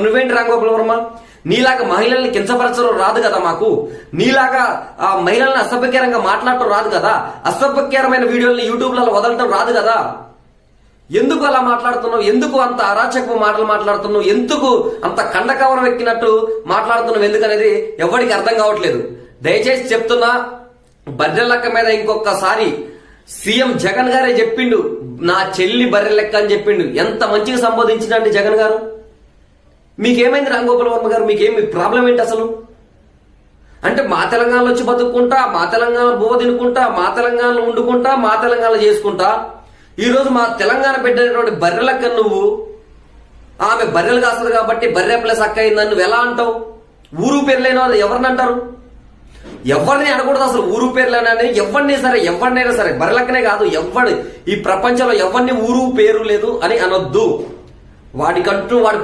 నువ్వేంటి రాంగోపాల్ వర్మ? నీలాగా మహిళల్ని కించపరచడం రాదు కదా మాకు. నీలాగా ఆ మహిళల్ని అసభ్యకరంగా మాట్లాడటం రాదు కదా. అసభ్యకరమైన వీడియోల్ని యూట్యూబ్లలో వదలటం రాదు కదా. ఎందుకు అలా మాట్లాడుతున్నావు? ఎందుకు అంత అరాచకపు మాటలు మాట్లాడుతున్నావు? ఎందుకు అంత కండకవరం ఎక్కినట్టు మాట్లాడుతున్నావు? ఎందుకనేది ఎవరికి అర్థం కావట్లేదు. దయచేసి చెప్తున్నా, బర్రెలక్క మీద ఇంకొకసారి సీఎం జగన్ గారే చెప్పిండు, నా చెల్లి బర్రెలెక్క అని చెప్పిండు. ఎంత మంచిగా సంబోధించినండి జగన్ గారు. మీకేమైంది రాంగోపాల్ వర్మ గారు? మీకేమి ప్రాబ్లం ఏంటి అసలు? అంటే మా తెలంగాణలో వచ్చి బతుక్కుంటా, మా తెలంగాణ బువ్వ తినుకుంటా, మా తెలంగాణలో వండుకుంటా, మా తెలంగాణలో చేసుకుంటా, ఈ రోజు మా తెలంగాణ బిడ్డ అయినటువంటి బర్రెలక్క నువ్వు, ఆమె బర్రెలు కాస్తుంది కాబట్టి బర్రె ప్లస్ అక్క అయిందని నువ్వు ఎలా అంటావు? ఊరు పేర్లేని వాళ్ళు ఎవరిని అంటారు? ఎవరిని అనకూడదు అసలు. ఊరు పేర్లేనని ఎవరినైనా సరే బర్రెలక్కనే కాదు, ఎవడు ఈ ప్రపంచంలో ఎవరిని ఊరు పేరు లేదు అని అనొద్దు. వాడికంటూ వాడి